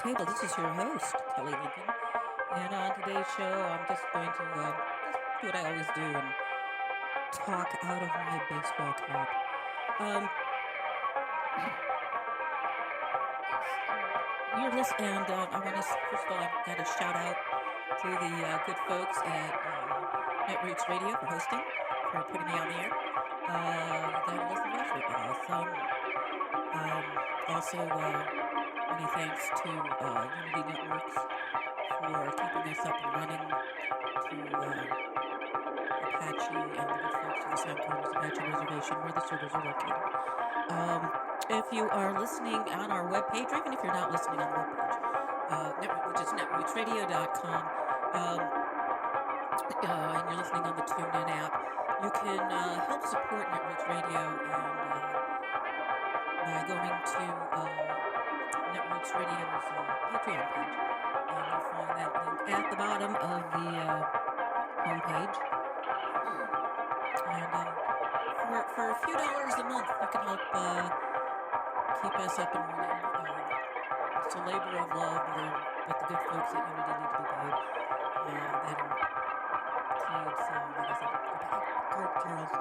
Table. This is your host, Kelly Lincoln. And on today's show, I'm just going to just do what I always do and talk out of my baseball cap. Um, you're listening, and I want to, first of all, I've got a shout out to the good folks at Netroots Radio for hosting, for putting me on the air. You gotta listen to us, you're awesome. Also, many thanks to Unity Networks for keeping us up and running, to Apache and the good folks of the San Carlos Apache Reservation where the servers are located. If you are listening on our webpage, or even if you're not listening on the webpage, which is netrootsradio.com, and you're listening on the TuneIn app, you can help support Netroots Radio and by going to Netroots Radio's Patreon page. And you'll find that link at the bottom of the homepage. And for a few dollars a month, you can help keep us up and running. It's a labor of love, but the good folks at Unity need to be paid. That includes, like I said, Kurt Carroll's,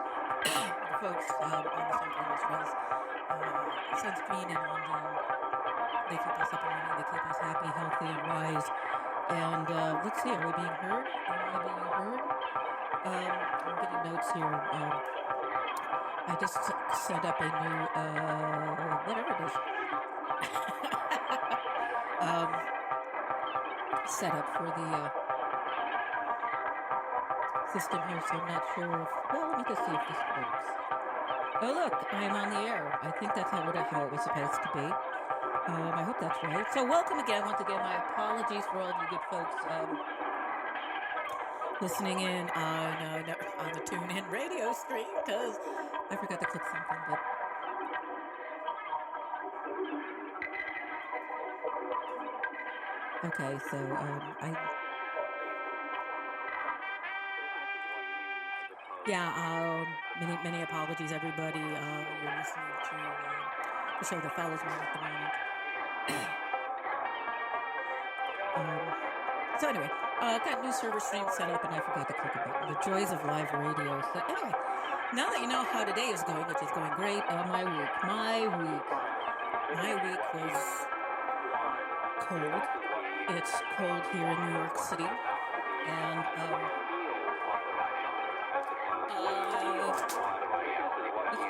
the folks on the San Carlos Res, Sunscreen in London. They keep us up and running. They keep us happy, healthy, and wise. And let's see, are we being heard? Am I being heard? I'm getting notes here. I just set up a new, whatever it is, setup for the system here, so I'm not sure if, well, let me just see if this works. Oh, look, I am on the air. I think that's how it was supposed to be. I hope that's right. So welcome again. Once again, my apologies for all you good folks listening in on the TuneIn radio stream, because I forgot to click something, but okay, so many apologies, everybody. You're listening to the show that follows me at the moment. So anyway, got new server stream set up, and I forgot to click a button. The joys of live radio. So anyway, now that you know how today is going, which is going great, my week was cold. It's cold here in New York City, and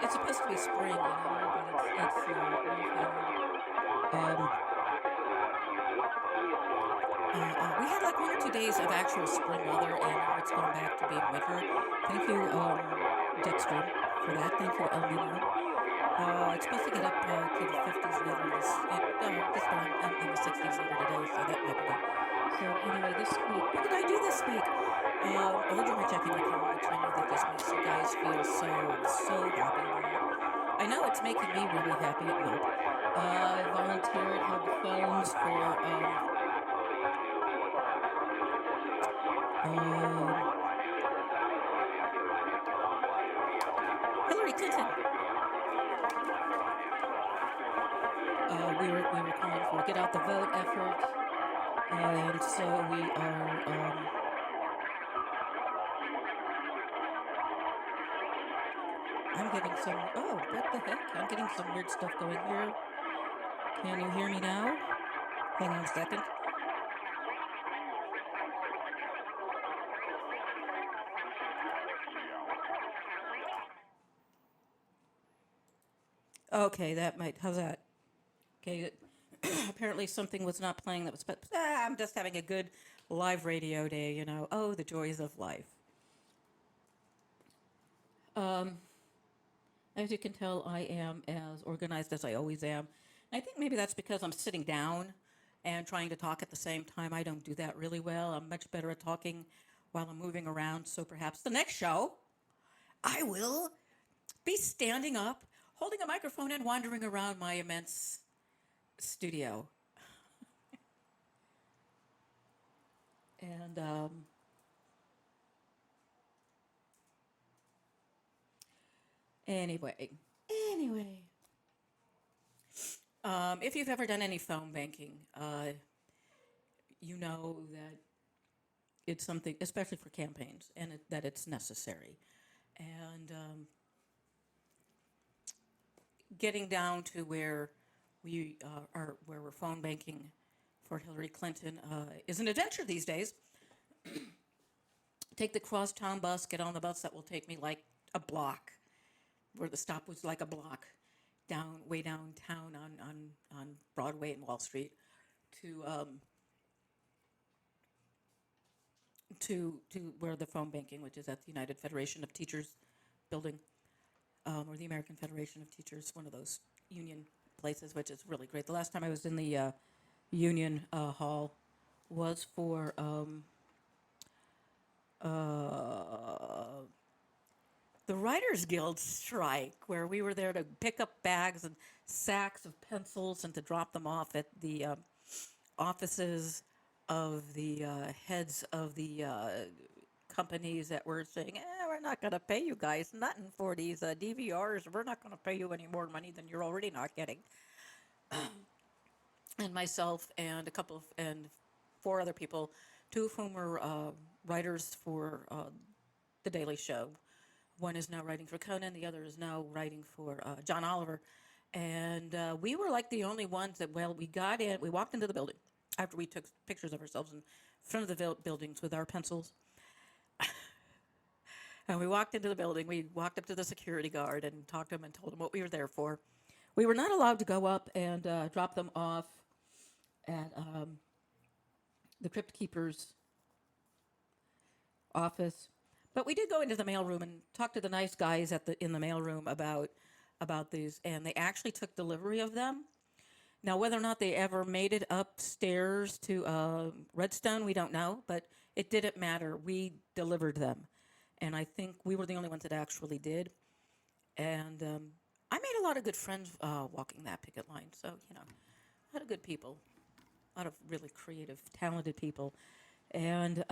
it's supposed to be spring, but it's not. We had like 1 or 2 days of actual spring weather, and now it's going back to being winter. Thank you, Jetstream, for that. Thank you, El Nino. It's supposed to get up to the 50s later this in the 60s later today, so that might be good. So anyway, this week, what did I do this week? Other than my checking account, which I know that just makes you guys feel so happy about. I know it's making me really happy. It will. I volunteered, held the phones for Hillary Clinton. We were calling for get out the vote effort, and so we are. I'm getting some. Oh, what the heck? I'm getting some weird stuff going here. Can you hear me now? Hang on a second. Okay, that might. How's that? Okay, apparently something was not playing that was. But I'm just having a good live radio day, Oh, the joys of life. As you can tell, I am as organized as I always am. And I think maybe that's because I'm sitting down and trying to talk at the same time. I don't do that really well. I'm much better at talking while I'm moving around. So perhaps the next show, I will be standing up, holding a microphone, and wandering around my immense studio. And anyway, If you've ever done any phone banking, you know that it's something, especially for campaigns, and that it's necessary. And getting down to where we are, where we're phone banking for Hillary Clinton, is an adventure these days. Take the crosstown bus, get on the bus that will take me like a block, where the stop was like a block, down way downtown on Broadway and Wall Street, to to where the phone banking, which is at the United Federation of Teachers building, or the American Federation of Teachers, one of those union places, which is really great. The last time I was in the union hall was for the Writers Guild strike, where we were there to pick up bags and sacks of pencils and to drop them off at the offices of the heads of the companies that were saying, we're not going to pay you guys nothing for these DVRs. We're not going to pay you any more money than you're already not getting. And myself and and four other people, two of whom were writers for The Daily Show. One is now writing for Conan, the other is now writing for John Oliver. And we were like the only ones that, well, we walked into the building after we took pictures of ourselves in front of the buildings with our pencils. And we walked into the building, we walked up to the security guard and talked to him and told him what we were there for. We were not allowed to go up and drop them off at the Crypt Keeper's office. But we did go into the mailroom and talk to the nice guys in the mailroom about these, and they actually took delivery of them. Now, whether or not they ever made it upstairs to Redstone, we don't know, but it didn't matter. We delivered them, and I think we were the only ones that actually did. And I made a lot of good friends walking that picket line, so a lot of good people, a lot of really creative, talented people, and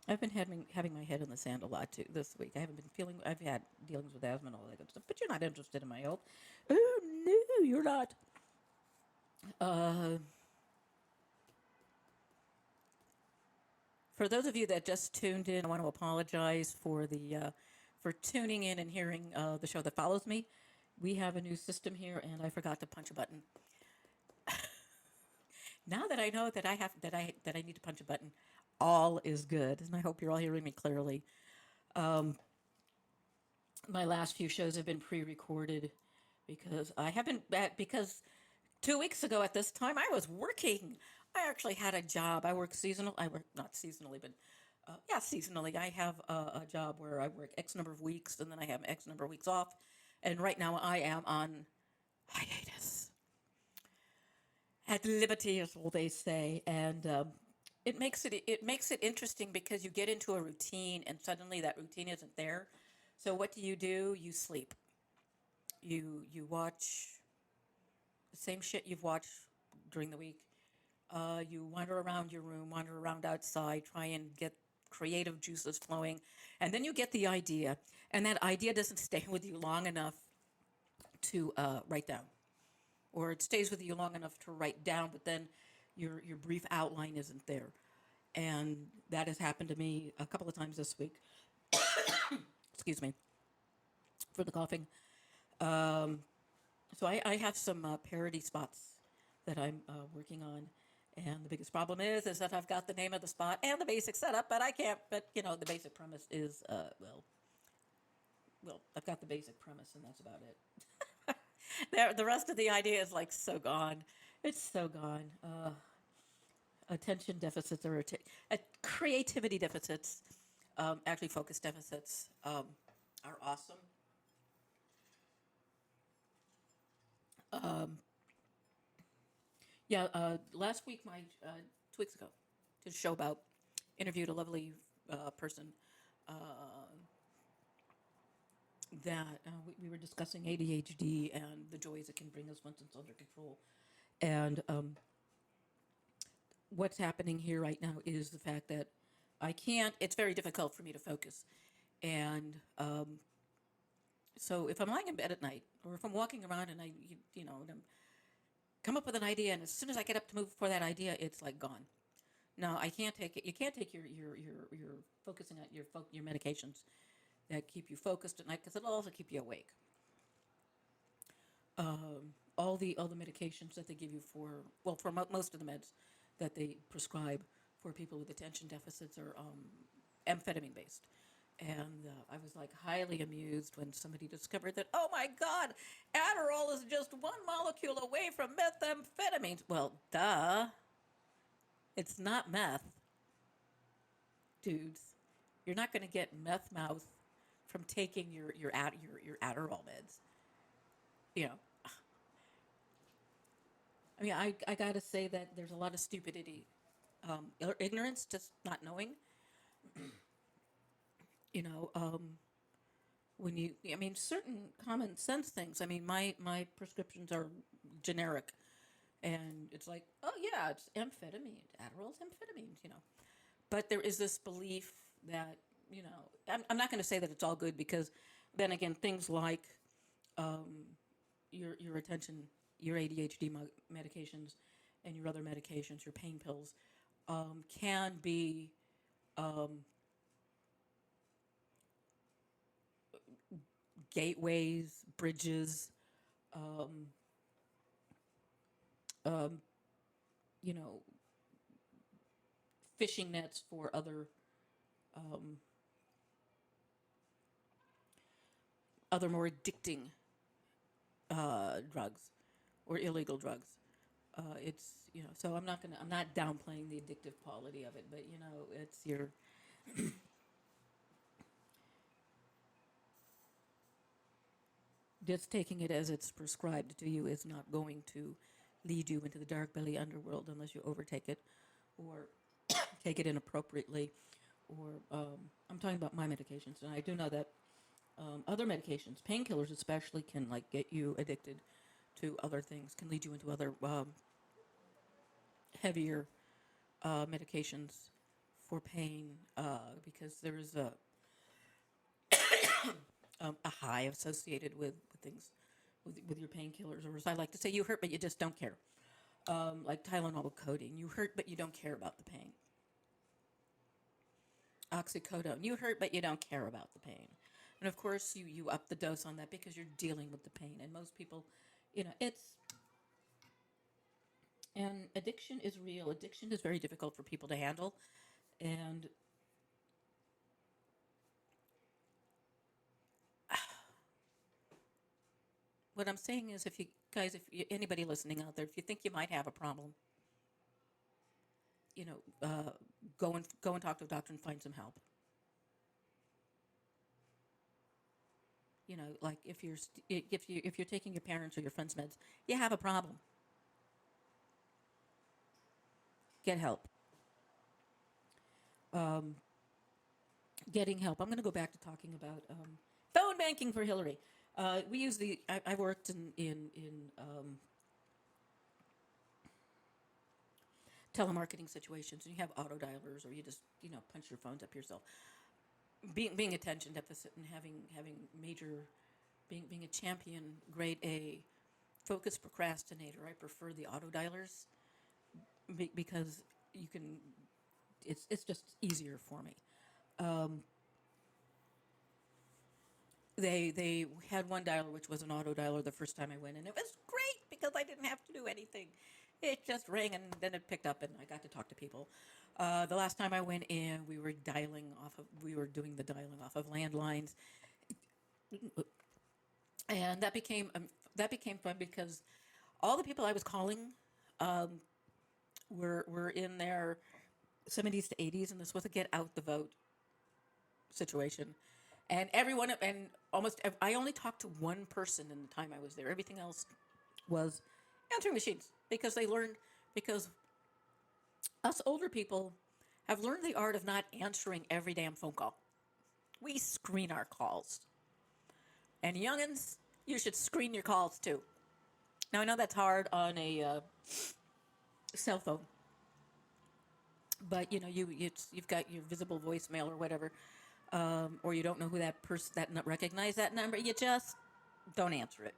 I've been having my head in the sand a lot too this week. I haven't been feeling. I've had dealings with asthma and all that good stuff. But you're not interested in my health. Oh no, you're not. For those of you that just tuned in, I want to apologize for tuning in and hearing the show that follows me. We have a new system here, and I forgot to punch a button. Now that I know that I need to punch a button, all is good, and I hope you're all hearing me clearly. My last few shows have been pre-recorded because I haven't because 2 weeks ago at this time I was working. I actually had a job. I work seasonal. I work not seasonally, but yeah, seasonally. I have a job where I work X number of weeks and then I have X number of weeks off. And right now I am on hiatus. At liberty, as well they say, and it makes it interesting because you get into a routine and suddenly that routine isn't there. So what do? You sleep. You watch the same shit you've watched during the week. You wander around your room, wander around outside, try and get creative juices flowing, and then you get the idea, and that idea doesn't stay with you long enough to write down, or it stays with you long enough to write down, but then your brief outline isn't there, and that has happened to me a couple of times this week. Excuse me for the coughing. So I have some parody spots that I'm working on, and the biggest problem is that I've got the name of the spot and the basic setup, but I can't. But the basic premise is well, I've got the basic premise, and that's about it. The rest of the idea is like so gone. It's so gone. Attention deficits or creativity deficits, actually focus deficits, are awesome. Yeah, last week, 2 weeks ago, did a show about, interviewed a lovely person that we were discussing ADHD and the joys it can bring us once it's under control. And what's happening here right now is the fact that it's very difficult for me to focus. And So if I'm lying in bed at night, or if I'm walking around and and I'm come up with an idea, and as soon as I get up to move for that idea, it's like gone. No, I can't take it. You can't take your focusing on your medications that keep you focused at night because it'll also keep you awake. All the medications that they give you for most of the meds that they prescribe for people with attention deficits are amphetamine based. And I was like highly amused when somebody discovered that, oh my God, Adderall is just one molecule away from methamphetamines. Well, duh. It's not meth, dudes. You're not going to get meth mouth from taking your Adderall meds. You know, I mean, I got to say that there's a lot of stupidity, ignorance, just not knowing. You know, when I mean, certain common sense things. I mean, my prescriptions are generic, and it's like, oh yeah, it's amphetamine. Adderall's amphetamines. But there is this belief that I'm not going to say that it's all good because then again, things like your attention, your ADHD medications, and your other medications, your pain pills, can be gateways, bridges, you know, fishing nets for other more addicting drugs or illegal drugs. It's so I'm not downplaying the addictive quality of it, but it's your just taking it as it's prescribed to you is not going to lead you into the dark belly underworld unless you overtake it or take it inappropriately. Or I'm talking about my medications, and I do know that other medications, painkillers especially, can like get you addicted to other things, can lead you into other heavier medications for pain because there is a high associated with things with your painkillers, or as I like to say, you hurt but you just don't care. Like Tylenol with codeine, you hurt but you don't care about the pain. Oxycodone, you hurt but you don't care about the pain. And of course, you up the dose on that because you're dealing with the pain. And most people, it's and addiction is real. Addiction is very difficult for people to handle, and what I'm saying is, if you guys, anybody listening out there, if you think you might have a problem, go and talk to a doctor and find some help. Like if you're taking your parents or your friends' meds, you have a problem. Get help. Getting help. I'm going to go back to talking about phone banking for Hillary. We use I worked in telemarketing situations, and you have auto dialers, or you just punch your phones up yourself. Being attention deficit and having major being a champion grade A focused procrastinator, I prefer the auto dialers because you can. It's just easier for me. They had one dialer which was an auto dialer the first time I went, and it was great because I didn't have to do anything. It just rang and then it picked up, and I got to talk to people. The last time I went in, we were doing the dialing off of landlines, and that became fun because all the people I was calling were in their 70s to 80s, and this was a get out the vote situation. And everyone, and I only talked to one person in the time I was there. Everything else was answering machines because us older people have learned the art of not answering every damn phone call. We screen our calls. And youngins, you should screen your calls too. Now, I know that's hard on a cell phone, but you've got your visible voicemail or whatever. or you don't know who that person that recognize that number, you just don't answer it.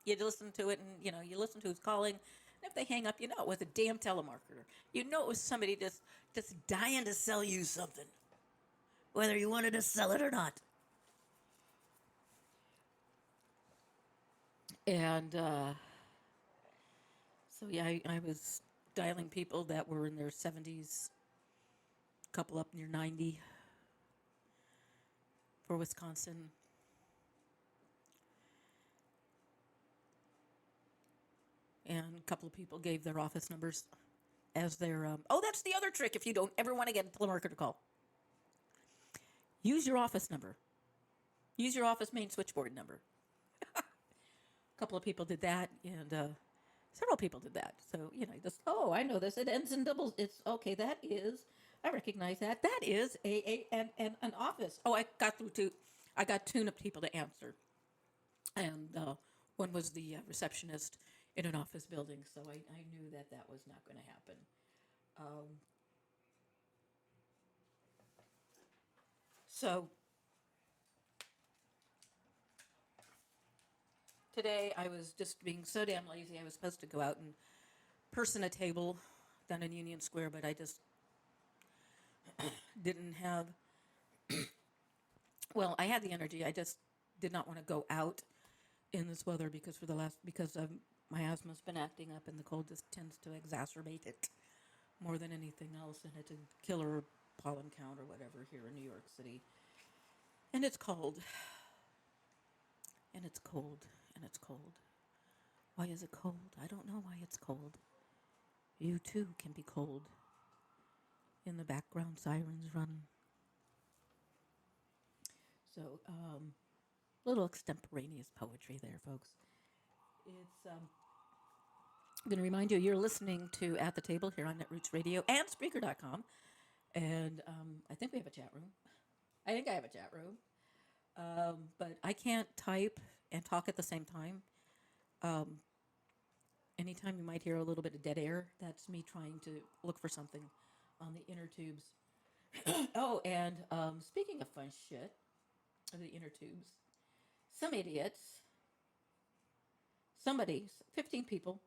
You listen to it, and you listen to who's calling. And if they hang up, you know it was a damn telemarketer. You know it was somebody just dying to sell you something, whether you wanted to sell it or not. And so yeah, I was dialing people that were in their 70s, a couple up near 90 for Wisconsin. And a couple of people gave their office numbers as their. Oh, that's the other trick if you don't ever want to get a telemarketer call. Use your office number. Use your office main switchboard number. A couple of people did that, and several people did that. So, just, oh, I know this. It ends in doubles. It's okay. That is, I recognize that. That is an office. Oh, I got two people to answer. And one was the receptionist in an office building. So I knew that was not going to happen. So today I was just being so damn lazy. I was supposed to go out and person a table down in Union Square, but I just didn't have. Well, I had the energy. I just did not want to go out in this weather because my asthma's been acting up, and the cold just tends to exacerbate it more than anything else, and it's a killer pollen count or whatever here in New York City. And it's cold. And it's cold. And it's cold. Why is it cold? I don't know why it's cold. You too can be cold. In the background, sirens run. So, little extemporaneous poetry there, folks. It's I'm going to remind you, you're listening to At the Table here on Netroots Radio and Spreaker.com. And I think we have a chat room. I think I have a chat room. But I can't type and talk at the same time. Anytime you might hear a little bit of dead air, that's me trying to look for something on the inner tubes. Oh, and speaking of fun shit, of the inner tubes, some idiots, 15 people,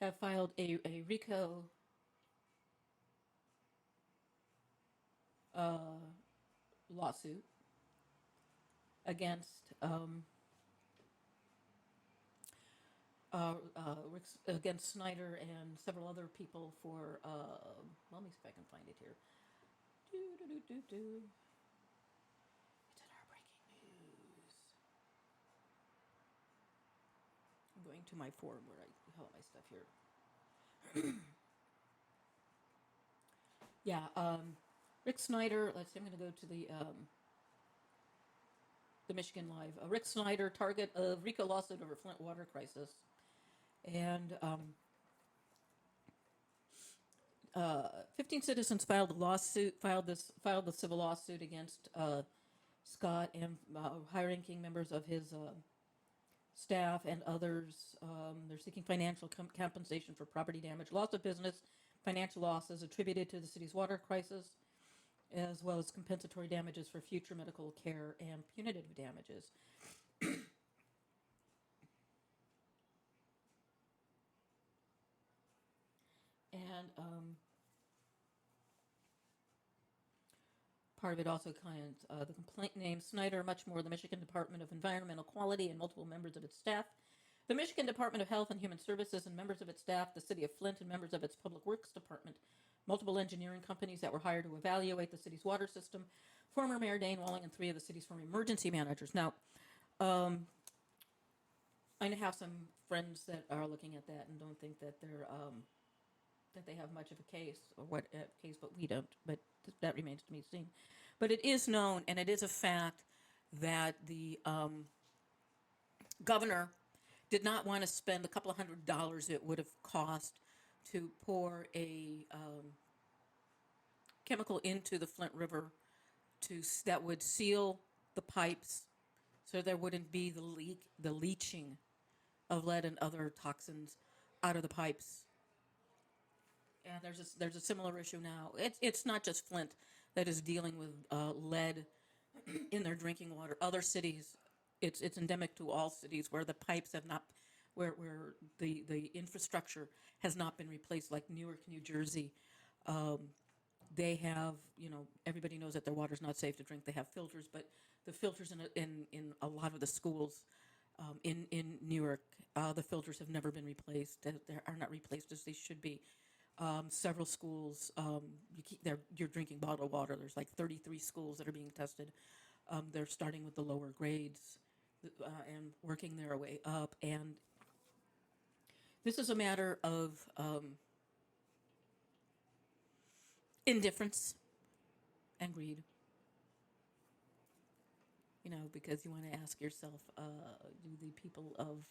have filed a RICO lawsuit against against Snyder and several other people for. Let me see if I can find it here. It's in our breaking news. I'm going to my forum where I have all my stuff here. Yeah, Rick Snyder. Let's see. I'm going to go to the Michigan Live. Rick Snyder, target of RICO lawsuit over Flint water crisis, and 15 citizens filed the civil lawsuit against Scott and high-ranking members of his staff and others. They're seeking financial compensation for property damage, loss of business, financial losses attributed to the city's water crisis, as well as compensatory damages for future medical care and punitive damages. And part of it also claims the complaint names Snyder, much more the Michigan Department of Environmental Quality and multiple members of its staff, the Michigan Department of Health and Human Services and members of its staff, the City of Flint and members of its Public Works Department, multiple engineering companies that were hired to evaluate the city's water system, former Mayor Dane Walling, and 3 of the city's former emergency managers. Now, I have some friends that are looking at that and don't think that that they have much of a case, or what case, but we don't. But that remains to be seen. But it is known, and it is a fact, that the governor did not want to spend a couple of $100 it would have cost to pour a chemical into the Flint River that would seal the pipes, so there wouldn't be the leaching of lead and other toxins out of the pipes And there's a similar issue now. It's not just Flint that is dealing with lead in their drinking water. Other cities, it's endemic to all cities where the pipes have not, where the infrastructure has not been replaced, like Newark, New Jersey. They have, everybody knows that their water's not safe to drink. They have filters, but the filters in a lot of the schools in Newark, the filters have never been replaced. They are not replaced as they should be. Several schools, you're drinking bottled water. There's like 33 schools that are being tested. They're starting with the lower grades and working their way up. And this is a matter of indifference and greed. Because you want to ask yourself, do the people of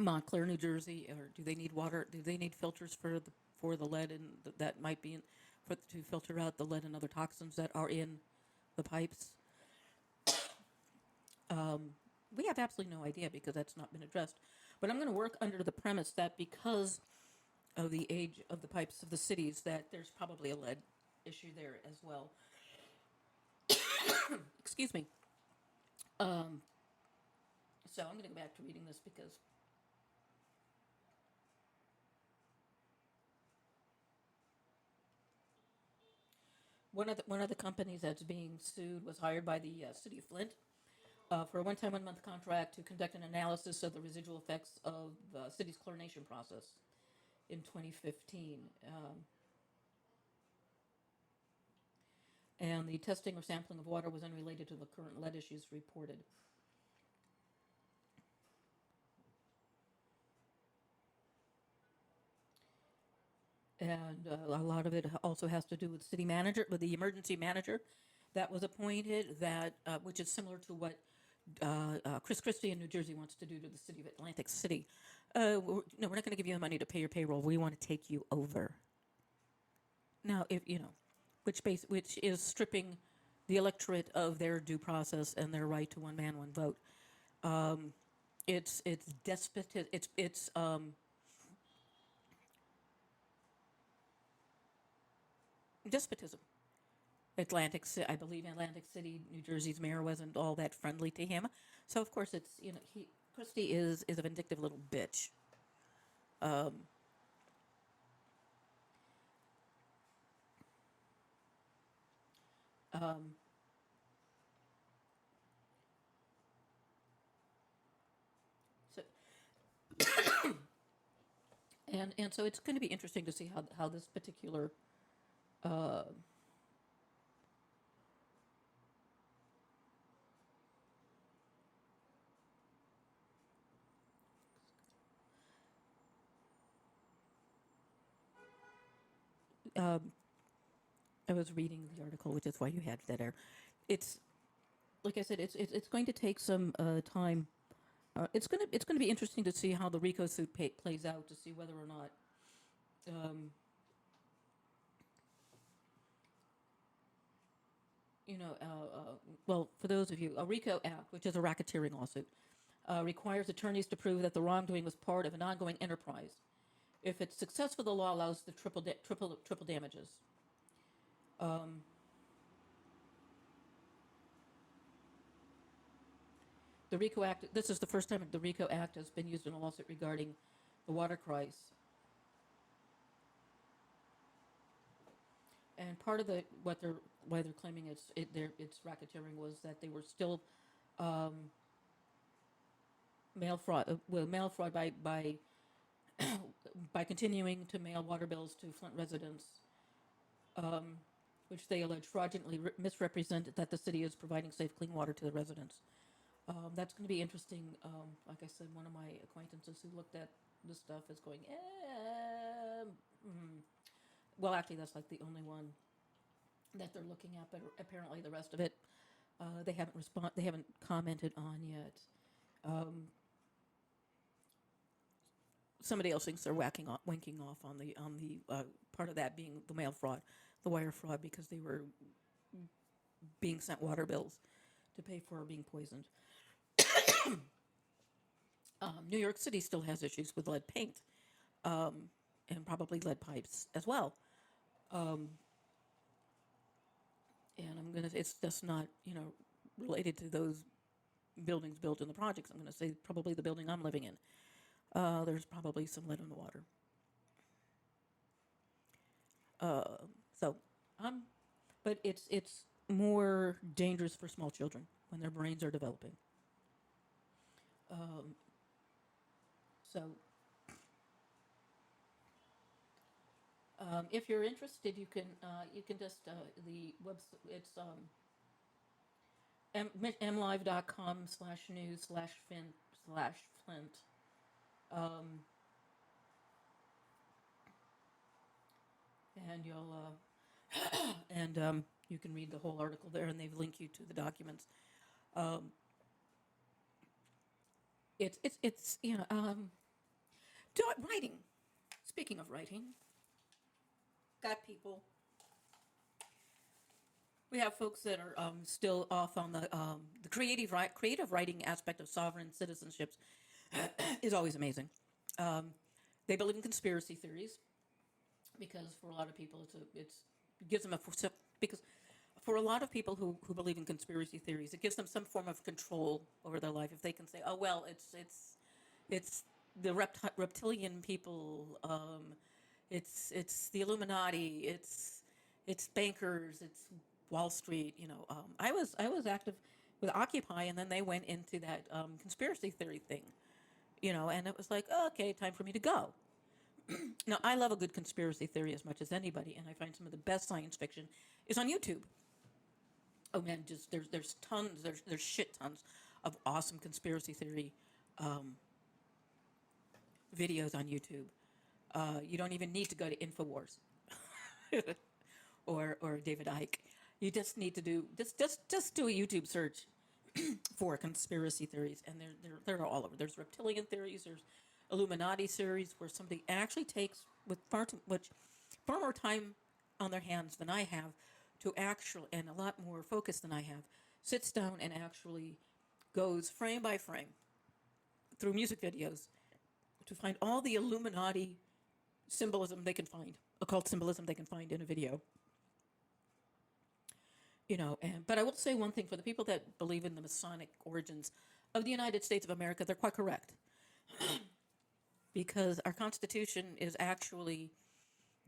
Montclair, New Jersey, or do they need water? Do they need filters for the lead and that might be to filter out the lead and other toxins that are in the pipes? We have absolutely no idea because that's not been addressed. But I'm going to work under the premise that because of the age of the pipes of the cities, that there's probably a lead issue there as well. Excuse me. So I'm going to go back to reading this because one of the companies that's being sued was hired by the city of Flint for a one-time, one-month contract to conduct an analysis of the residual effects of the city's chlorination process in 2015. And the testing or sampling of water was unrelated to the current lead issues reported. And a lot of it also has to do with city manager, with the emergency manager that was appointed, that which is similar to what Chris Christie in New Jersey wants to do to the city of Atlantic City. No, we're not going to give you the money to pay your payroll. We want to take you over. Now, if which is stripping the electorate of their due process and their right to one man, one vote. It's despot. It's despotism. I believe Atlantic City, New Jersey's mayor wasn't all that friendly to him. So of course Christie is a vindictive little bitch. So and so it's going to be interesting to see how this particular I was reading the article, which is why you had that there. It's like I said, it's going to take some time. It's gonna be interesting to see how the RICO suit plays out, to see whether or not well, for those of you, a RICO Act, which is a racketeering lawsuit, requires attorneys to prove that the wrongdoing was part of an ongoing enterprise. If it's successful, the law allows the triple damages. The RICO Act. This is the first time the RICO Act has been used in a lawsuit regarding the water crisis. And part of why they're claiming it's racketeering was that they were still mail fraud by continuing to mail water bills to Flint residents, which they allege fraudulently misrepresent that the city is providing safe, clean water to the residents. That's going to be interesting. Like I said, one of my acquaintances who looked at this stuff is going, well, actually, that's like the only one that they're looking at, but apparently the rest of it, they haven't commented on yet. Somebody else thinks they're winking off on the part of that being the mail fraud, the wire fraud, because they were being sent water bills to pay for being poisoned. New York City still has issues with lead paint. and probably lead pipes as well. And it's just not, related to those buildings built in the projects. I'm going to say probably the building I'm living in. There's probably some lead in the water. So, um, but it's more dangerous for small children when their brains are developing. So, if you're interested, you can just the web it's mlive.com/news/fin/flint, and you can read the whole article there, and they've linked you to the documents. It's writing. Speaking of writing, got people. We have folks that are still off on the creative writing aspect of sovereign citizenships is always amazing. They believe in conspiracy theories because for a lot of people it gives them because for a lot of people who believe in conspiracy theories, it gives them some form of control over their life if they can say, oh well, it's the reptilian people, it's the Illuminati, it's bankers, it's Wall Street. I was active with Occupy, and then they went into that conspiracy theory thing, and it was like, oh, okay, time for me to go. Now, I love a good conspiracy theory as much as anybody, and I find some of the best science fiction is on YouTube. Oh man, just there's tons, there's shit tons of awesome conspiracy theory videos on YouTube. You don't even need to go to Infowars or David Icke. You just need to just do a YouTube search for conspiracy theories, and they're all over. There's reptilian theories. There's Illuminati theories where somebody actually takes with far more time on their hands than I have to actually, and a lot more focus than I have, sits down and actually goes frame by frame through music videos to find all the Illuminati symbolism they can find, occult symbolism they can find in a video. But I will say one thing: for the people that believe in the Masonic origins of the United States of America, they're quite correct, because our Constitution is actually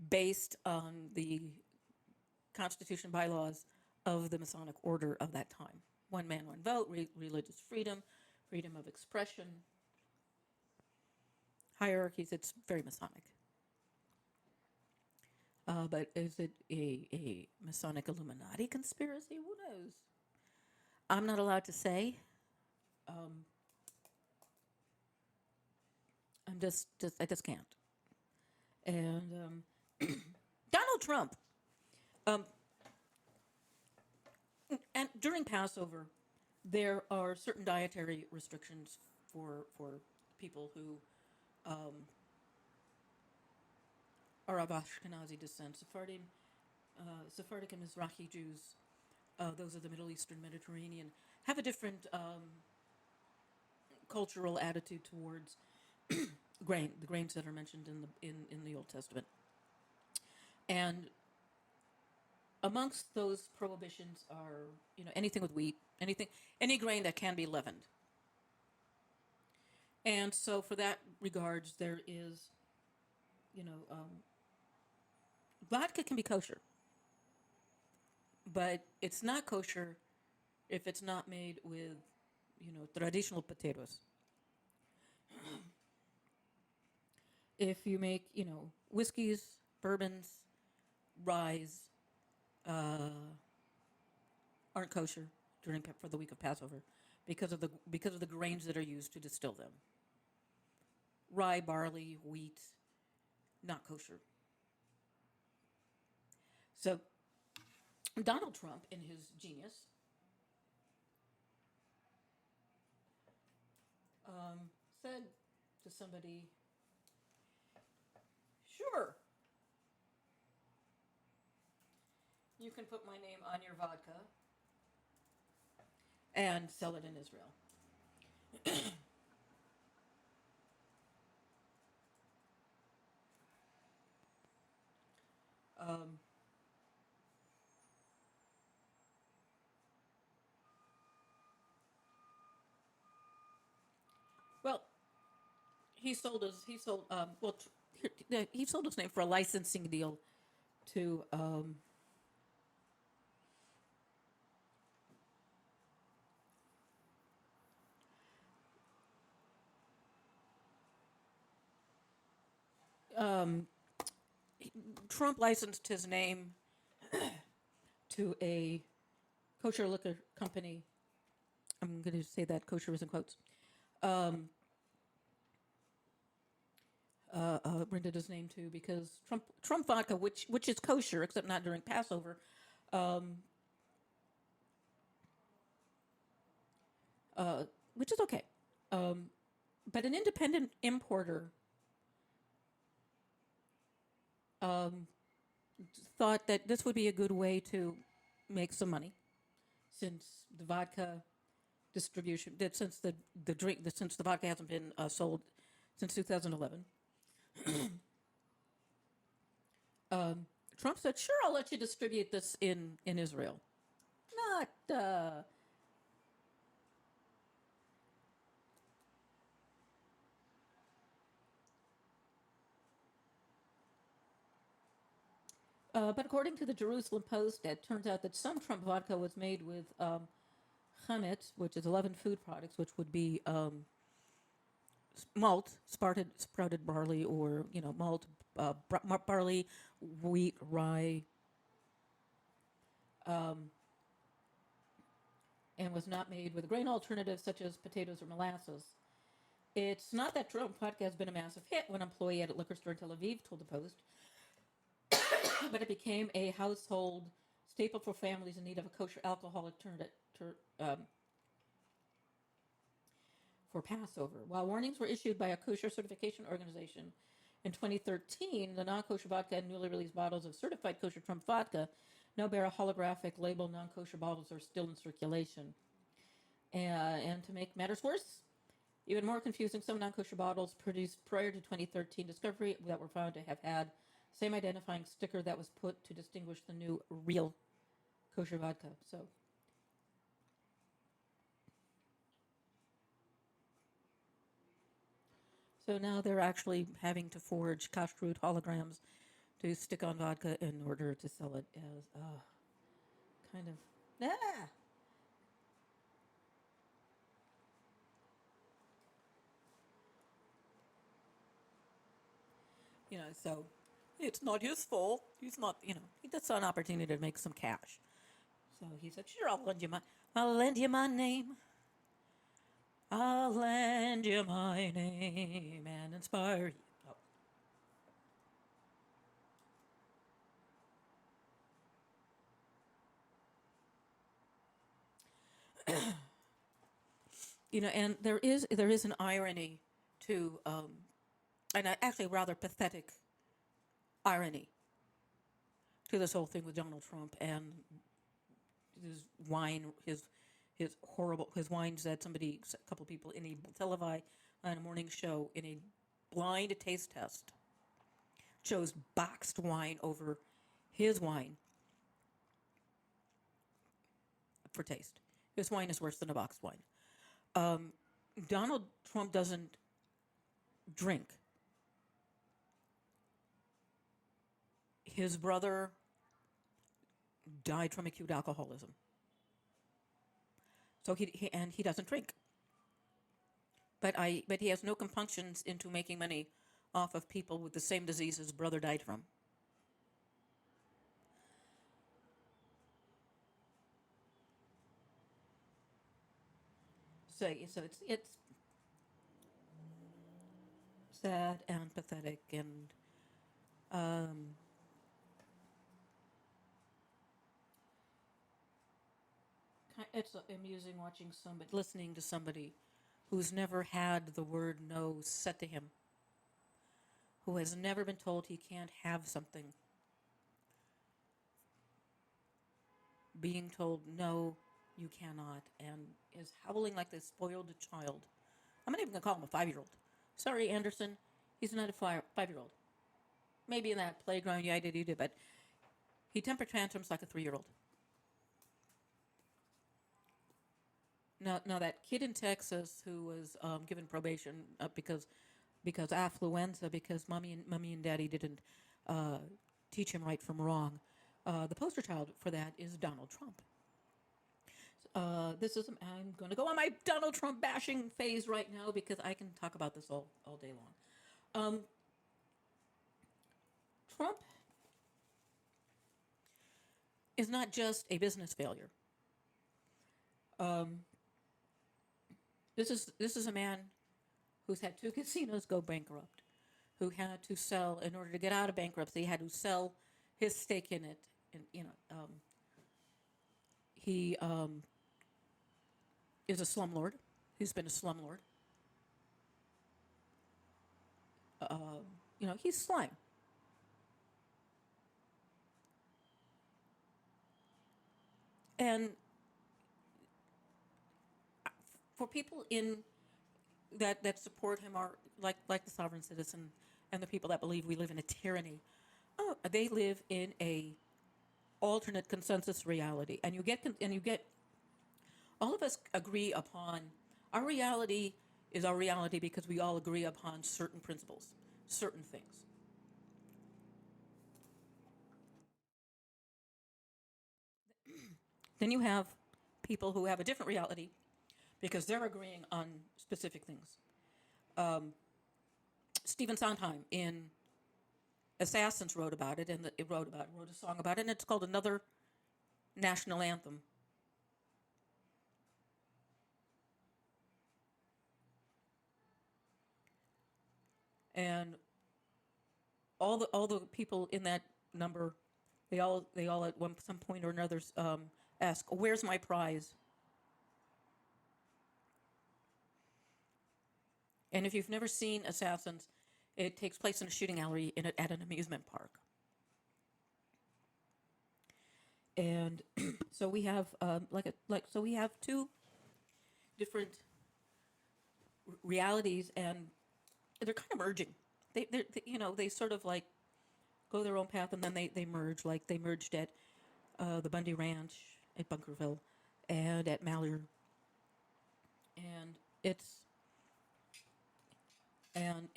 based on the Constitution bylaws of the Masonic order of that time. One man, one vote, religious freedom, freedom of expression, hierarchies. It's very Masonic. But is it a Masonic Illuminati conspiracy? Who knows? I'm not allowed to say. I just can't. And Donald Trump, um, and during Passover, there are certain dietary restrictions for people who are of Ashkenazi descent. Sephardic and Mizrahi Jews, those of the Middle Eastern Mediterranean, have a different cultural attitude towards the grains that are mentioned in the Old Testament. And amongst those prohibitions are, anything with wheat, any grain that can be leavened. And so, for that regards, there is, vodka can be kosher, but it's not kosher if it's not made with, traditional potatoes. If you make, whiskeys, bourbons, ryes, aren't kosher for the week of Passover because of the grains that are used to distill them. Rye, barley, wheat, not kosher. So Donald Trump, in his genius, said to somebody, "Sure, you can put my name on your vodka and sell it in Israel." Well, he sold his name for a licensing deal to Trump licensed his name to a kosher liquor company. I'm going to say that kosher is in quotes. Rented his name to because Trump vodka, which is kosher except not during Passover, which is okay. But an independent importer thought that this would be a good way to make some money, since the vodka distribution that since the drink that since the vodka hasn't been sold since 2011. Trump said, "Sure, I'll let you distribute this in Israel." Not but according to the Jerusalem Post, it turns out that some Trump vodka was made with chametz, which is 11 food products, which would be malt, sprouted barley, or malt, barley, wheat, rye, and was not made with grain alternatives such as potatoes or molasses. It's not that Trump vodka has been a massive hit, one employee at a liquor store in Tel Aviv told the Post, but it became a household staple for families in need of a kosher alcohol alternative for Passover. While warnings were issued by a kosher certification organization in 2013, the non-kosher vodka and newly released bottles of certified kosher Trump vodka now bear a holographic label. Non-kosher bottles are still in circulation. And to make matters worse, even more confusing, some non-kosher bottles produced prior to 2013 discovery that were found to have had same identifying sticker that was put to distinguish the new real kosher vodka. So now they're actually having to forge kashrut holograms to stick on vodka in order to sell it as kind of ah. So it's not his fault. He's not, he just saw an opportunity to make some cash. So he said, "Sure, I'll lend you my name. I'll lend you my name and inspire you." Oh. And there is an irony to, and actually rather pathetic irony to this whole thing with Donald Trump and his wine, his horrible his wine said a couple people in a televised on a morning show in a blind taste test chose boxed wine over his wine for taste. His wine is worse than a boxed wine. Donald Trump doesn't drink. His brother died from acute alcoholism, so he doesn't drink. But he has no compunctions into making money off of people with the same disease his brother died from. So it's sad and pathetic, and it's amusing watching somebody listening to somebody who's never had the word no said to him, who has never been told he can't have something, being told no, you cannot, and is howling like this spoiled child. I'm not even gonna call him a 5-year-old. Sorry, Anderson, he's not a 5-year-old. Maybe in that playground, yeah, I did, but He temper tantrums like a 3-year-old. Now that kid in Texas who was given probation because affluenza, because mommy and daddy didn't teach him right from wrong. The poster child for that is Donald Trump. I'm going to go on my Donald Trump bashing phase right now because I can talk about this all day long. Trump is not just a business failure. This is a man who's had 2 casinos go bankrupt, who had to sell in order to get out of bankruptcy. He had to sell his stake in it, and he is a slumlord. He's been a slumlord. He's slime. And for people in that support him are like the sovereign citizen and the people that believe we live in a tyranny. Oh, they live in a alternate consensus reality, and you get all of us agree upon our reality is our reality because we all agree upon certain principles, certain things. Then you have people who have a different reality because they're agreeing on specific things. Stephen Sondheim in Assassins wrote about it, and wrote a song about it, and it's called Another National Anthem. And all the people in that number, they all at some point or another ask, "Where's my prize?" And if you've never seen Assassins, it takes place in a shooting gallery at an amusement park. And so we have so we have 2 different realities, and they're kind of merging. They sort of like go their own path, and then they merge. Like they merged at the Bundy Ranch at Bunkerville and at Malheur, and it's and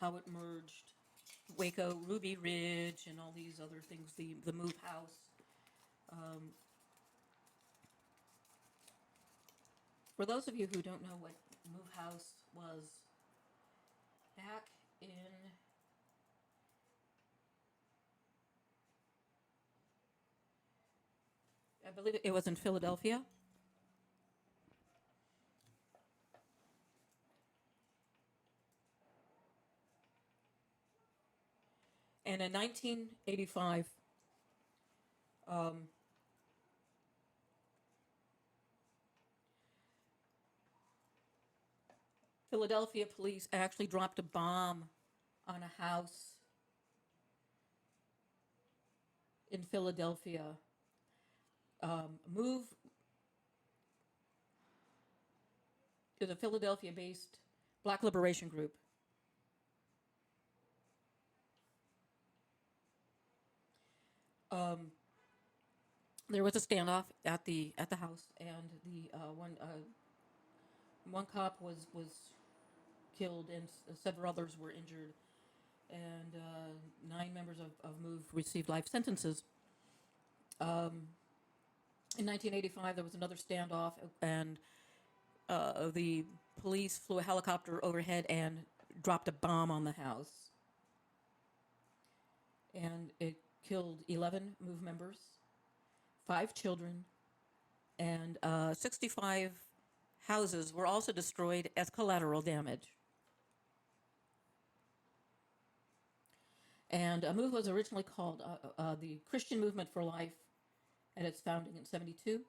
how it merged Waco, Ruby Ridge, and all these other things. The Move House. For those of you who don't know what Move House was, back in I believe it was in Philadelphia. And in 1985, Philadelphia police actually dropped a bomb on a house in Philadelphia. Move is a Philadelphia-based Black liberation group. There was a standoff at the house, and the one cop was killed, and several others were injured, and 9 members of Move received life sentences. In 1985, there was another standoff, and the police flew a helicopter overhead and dropped a bomb on the house. And it killed 11 Move members, 5 children, and 65 houses were also destroyed as collateral damage. And Move was originally called the Christian Movement for Life at its founding in 1972.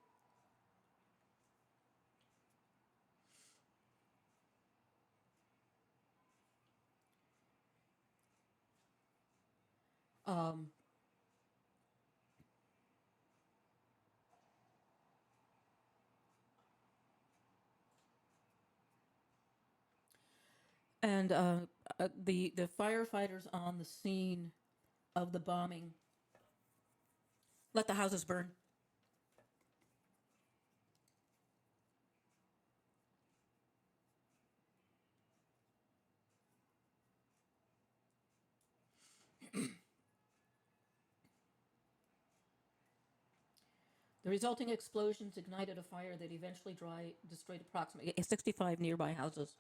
And the firefighters on the scene of the bombing let the houses burn. The resulting explosions ignited a fire that eventually destroyed approximately 65 nearby houses.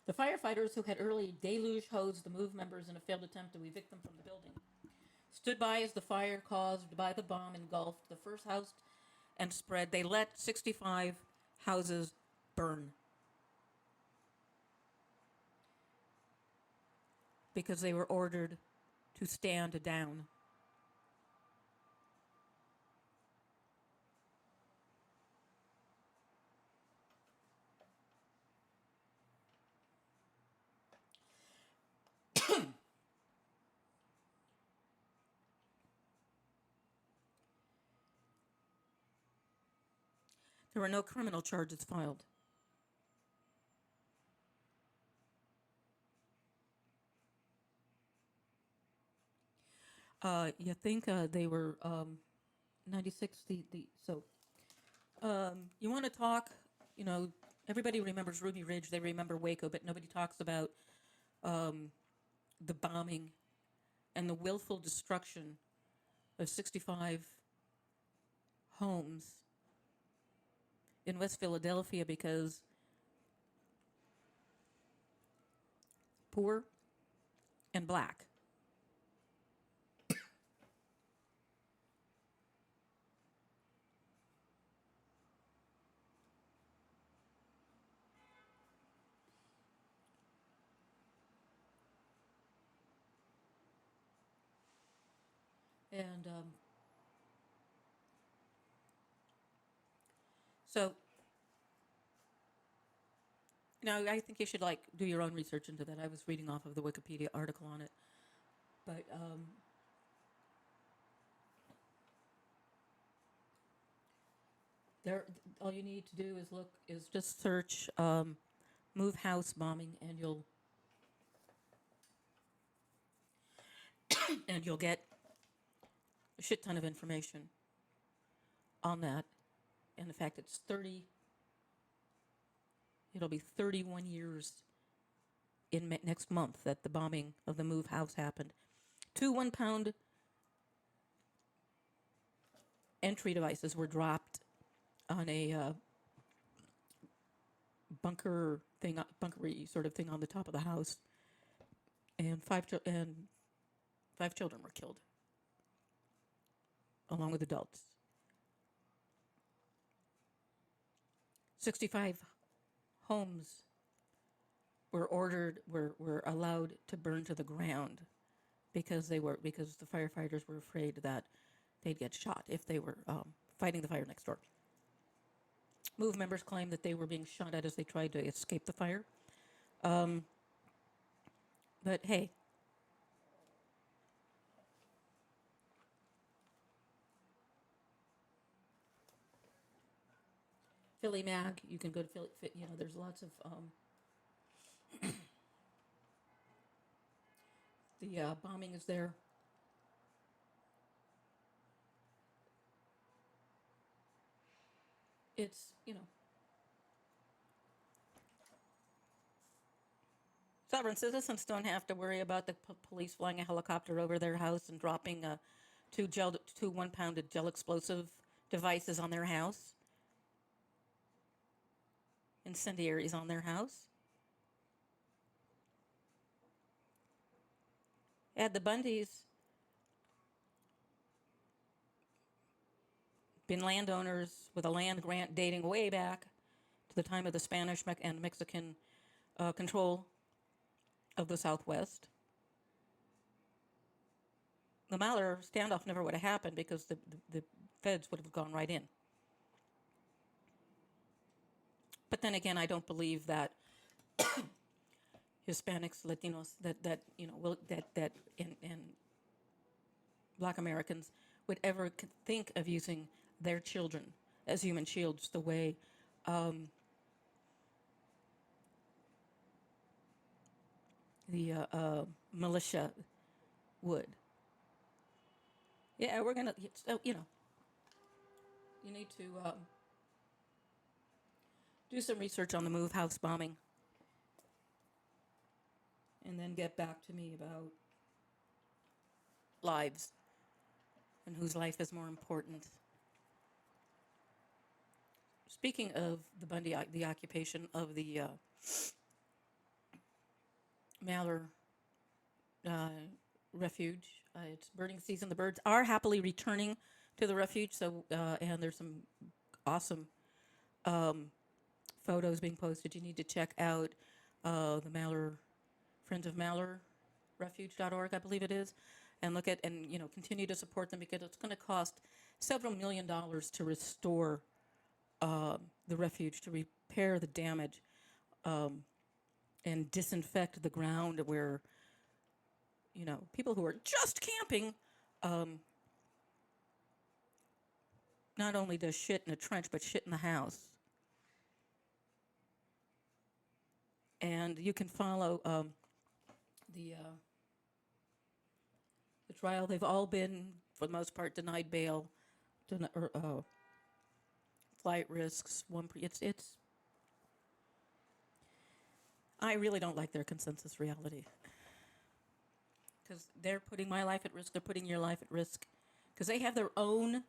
The firefighters, who had early deluge hosed the MOVE members in a failed attempt to evict them from the building, stood by as the fire caused by the bomb engulfed the first house and spread. They let 65 houses burn because they were ordered to stand down. There were no criminal charges filed. You think they were 96? You want to talk? You know, everybody remembers Ruby Ridge. They remember Waco, but nobody talks about the bombing and the willful destruction of 65 homes in West Philadelphia because poor and black. And so, I think you should do your own research into that. I was reading off of the Wikipedia article on it, but there, all you need to do is just search "move house bombing," and you'll get a shit ton of information on that. And in fact, it'll be 31 years in next month that the bombing of the MOVE house happened. 2 1-pound entry devices were dropped on a bunkery sort of thing on the top of the house, and five children were killed, along with adults. 65 homes were allowed to burn to the ground because the firefighters were afraid that they'd get shot if they were fighting the fire next door. MOVE members claimed that they were being shot at as they tried to escape the fire. But hey, Philly Mag, you can go to Philly. There's lots of the bombing is there. It's sovereign citizens don't have to worry about the police flying a helicopter over their house and dropping two 1-pound gel explosive devices on their house, incendiaries on their house. Had the Bundys been landowners with a land grant dating way back to the time of the Spanish and Mexican control of the Southwest, the Malheur standoff never would have happened because the feds would have gone right in. But then again, I don't believe that Hispanics, Latinos, and Black Americans would ever think of using their children as human shields the way the militia would. Yeah, we're gonna, You need to do some research on the Move House bombing and then get back to me about lives and whose life is more important. Speaking of the Bundy, the occupation of the Malheur uh, refuge, it's birding season. The birds are happily returning to the refuge. So, and there's some awesome photos being posted. You need to check out the Malheur Friends of Malheur Refuge.org, I believe it is, and look at and continue to support them because it's going to cost several $1,000,000 to restore the refuge, to repair the damage, and disinfect the ground where people who are just camping not only does shit in a trench but shit in the house. And you can follow the uh, the trial. They've all been, for the most part, denied bail, flight risks. It's. I really don't like their consensus reality because they're putting my life at risk. They're putting your life at risk because they have their own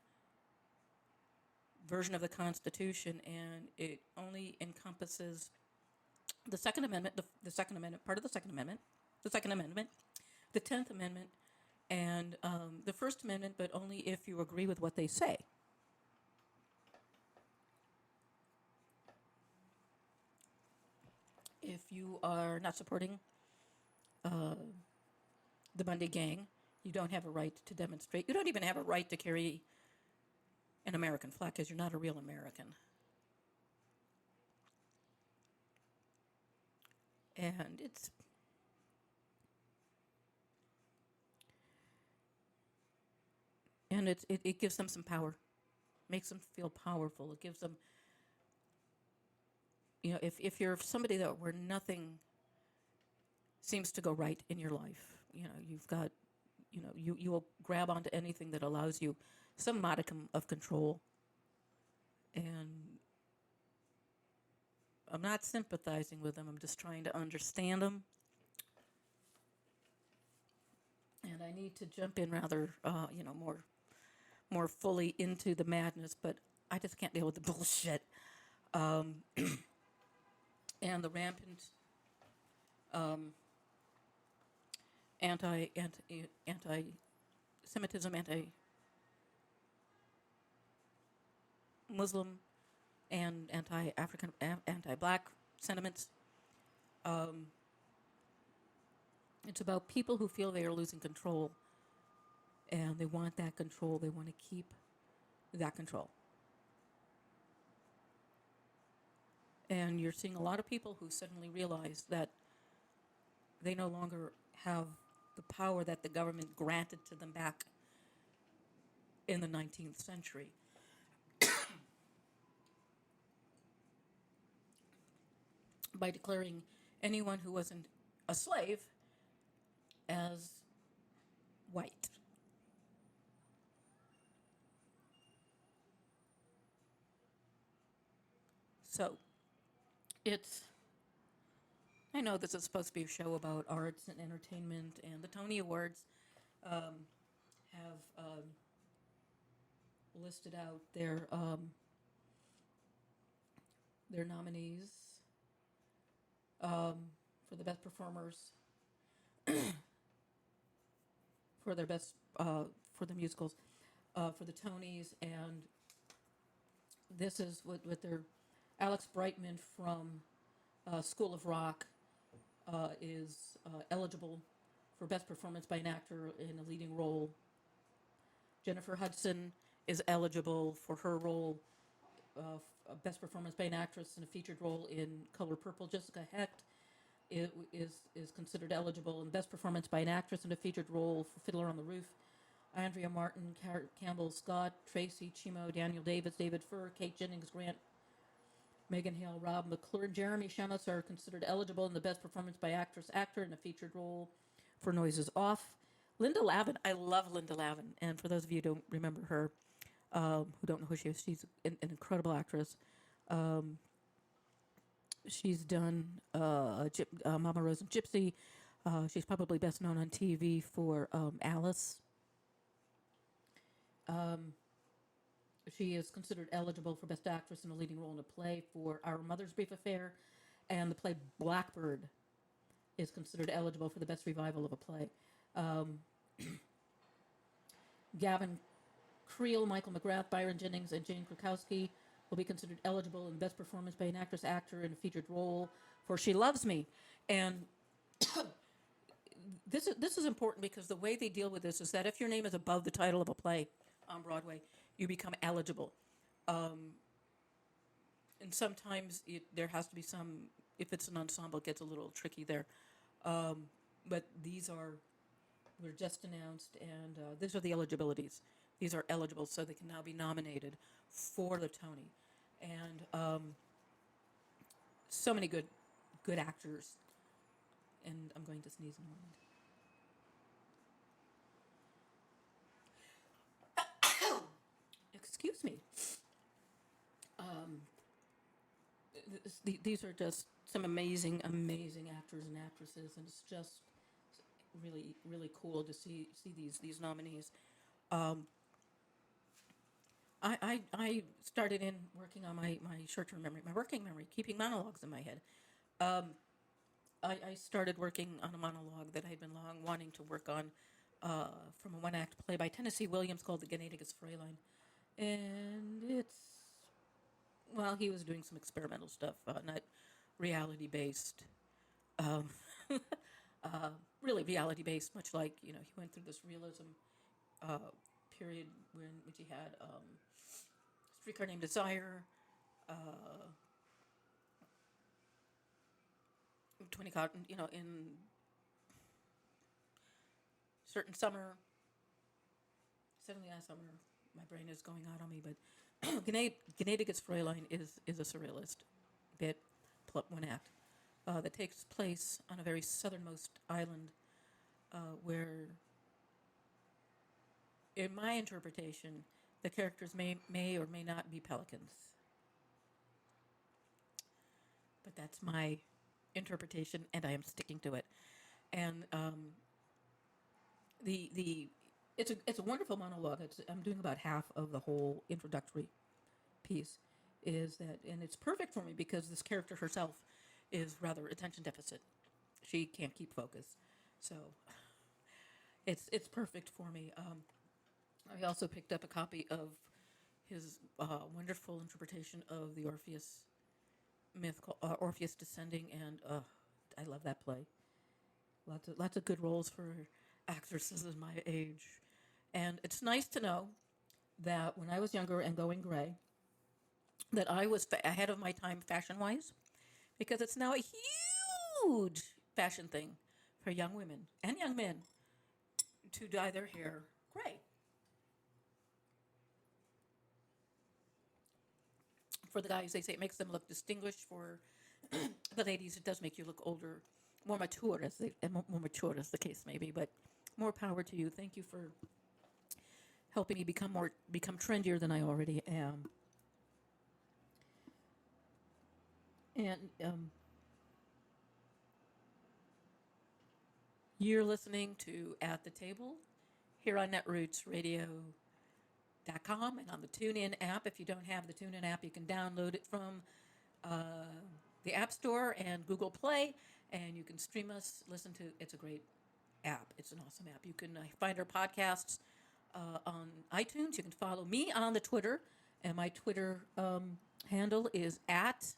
version of the Constitution, and it only encompasses the Second Amendment, the Second Amendment, part of the Second Amendment, the Second Amendment, the 10th Amendment, and the First Amendment, but only if you agree with what they say. If you are not supporting the Bundy gang, you don't have a right to demonstrate. You don't even have a right to carry an American flag because you're not a real American. And it gives them some power, makes them feel powerful. It gives them, if you're somebody where nothing seems to go right in your life, you've got, you will grab onto anything that allows you some modicum of control. And I'm not sympathizing with them. I'm just trying to understand them. And I need to jump in rather, more fully into the madness, but I just can't deal with the bullshit. And the rampant anti-Semitism, anti-Muslim, and anti-African, anti-Black sentiments. It's about people who feel they are losing control, and they want that control. They want to keep that control. And you're seeing a lot of people who suddenly realize that they no longer have the power that the government granted to them back in the 19th century. By declaring anyone who wasn't a slave as white. So I know this is supposed to be a show about arts and entertainment, and the Tony Awards have listed out their nominees for the best performers for their best for the musicals for the Tonys, and this is what their Alex Brightman from School of Rock is eligible for best performance by an actor in a leading role. Jennifer Hudson is eligible for her role best performance by an actress in a featured role in Color Purple. Jessica Hecht is considered eligible in best performance by an actress in a featured role for Fiddler on the Roof. Andrea Martin, Campbell Scott, Tracy Chimo, Daniel Davis, David Furr, Kate Jennings Grant, Megan Hale, Rob McClure, and Jeremy Shemus are considered eligible in the best performance by actor in a featured role for Noises Off. Linda Lavin, I love Linda Lavin, and for those of you who don't remember her, who don't know who she is, she's an incredible actress. She's done Mama Rose and Gypsy. She's probably best known on TV for Alice. She is considered eligible for Best Actress in a Leading Role in a Play for Our Mother's Brief Affair, and the play Blackbird is considered eligible for the Best Revival of a Play. Gavin Creel, Michael McGrath, Byron Jennings, and Jane Krakowski will be considered eligible in Best Performance by an Actor in a Featured Role for She Loves Me. And this is important because the way they deal with this is that if your name is above the title of a play on Broadway, you become eligible. And sometimes there has to be some, if it's an ensemble, it gets a little tricky there. But were just announced, and these are the eligibilities. These are eligible, so they can now be nominated for the Tony. And so many good actors. And I'm going to sneeze in a moment. Excuse me. These are just some amazing actors and actresses, and it's just really, really cool to see these nominees. I started in working on my short-term memory, my working memory, keeping monologues in my head. I started working on a monologue that I had been long wanting to work on from a one-act play by Tennessee Williams called The Gnädiges Fräulein. And he was doing some experimental stuff, not reality-based. Really reality-based, much like, he went through this realism period which he had Streetcar Named Desire, 20 Cotton, in certain summer, suddenly last summer, my brain is going out on me, but Gnädiges Fräulein is a surrealist bit, one act, that takes place on a very southernmost island where, in my interpretation, the characters may or may not be pelicans. But that's my interpretation, and I am sticking to it. And it's a wonderful monologue. I'm doing about half of the whole introductory piece. And it's perfect for me because this character herself is rather attention deficit. She can't keep focus, so it's perfect for me. I also picked up a copy of his wonderful interpretation of the Orpheus myth called Orpheus Descending, and I love that play. Lots of good roles for actresses in my age, and it's nice to know that when I was younger and going gray, that I was ahead of my time fashion-wise, because it's now a huge fashion thing for young women and young men to dye their hair gray. For the guys, they say it makes them look distinguished. For the ladies, it does make you look older, more mature, as the case may be. But more power to you. Thank you for helping me become trendier than I already am. And you're listening to At the Table here on netrootsradio.com and on the TuneIn app. If you don't have the TuneIn app, you can download it from the App Store and Google Play, and you can stream us, listen to. It's a great app. It's an awesome app. You can find our podcasts on iTunes. You can follow me on the Twitter, and my Twitter handle is at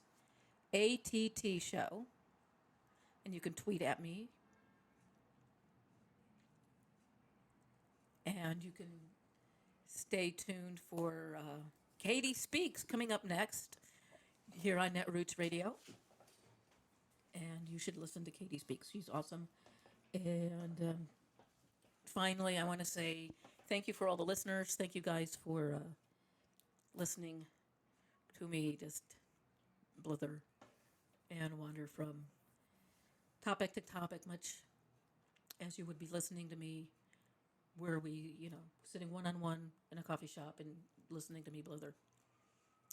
ATT Show, and you can tweet at me. And you can stay tuned for Katie Speaks coming up next here on Netroots Radio. And you should listen to Katie Speaks. She's awesome. And finally, I want to say thank you for all the listeners. Thank you guys for listening to me just blither and wander from topic to topic, much as you would be listening to me, were we, sitting one-on-one in a coffee shop and listening to me blither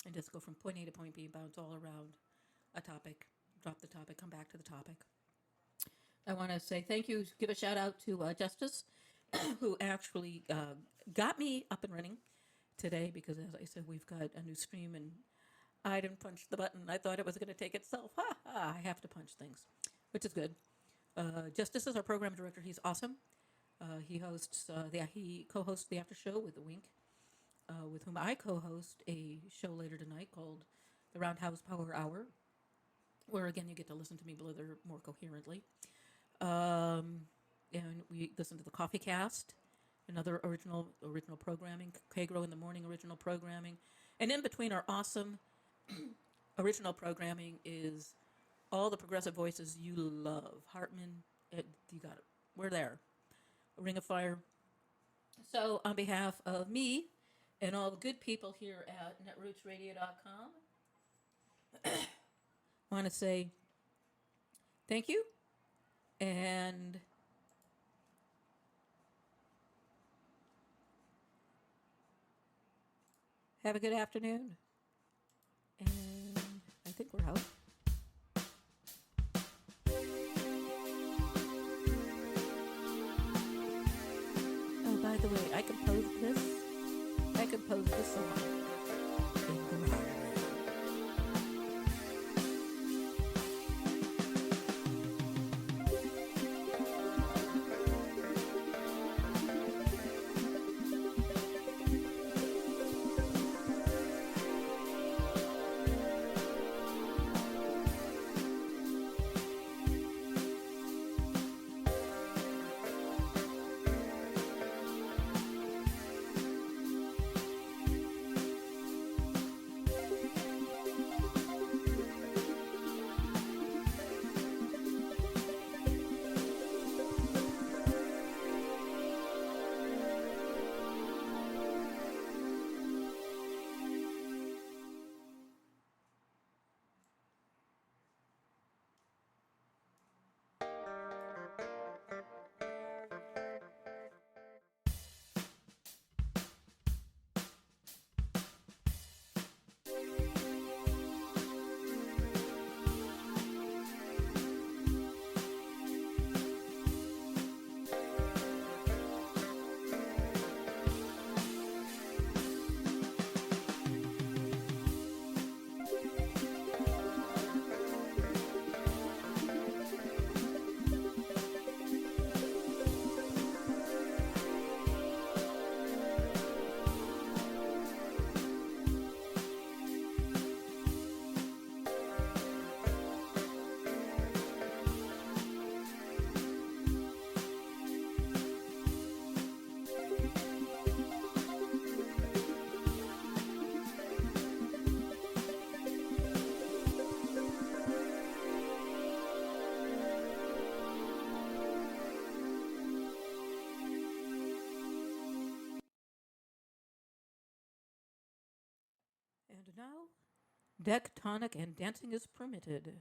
and just go from point A to point B, bounce all around a topic, drop the topic, come back to the topic. I want to say thank you, give a shout out to Justice, who actually got me up and running today because, as I said, we've got a new stream and I didn't punch the button. I thought it was going to take itself. Ha ha! I have to punch things, which is good. Justice is our program director. He's awesome. He co-hosts the after show with the Wink, with whom I co-host a show later tonight called the Roundhouse Power Hour, where again you get to listen to me blither more coherently. And we listen to the Coffee Cast, another original programming, Kagro in the Morning original programming, and in between our awesome original programming is all the progressive voices you love. Hartman, you got it. We're there. Ring of Fire. So on behalf of me and all the good people here at netrootsradio.com, I want to say thank you and have a good afternoon. And I think we're out. Oh, by the way, I composed this song. And now, deck tonic and dancing is permitted.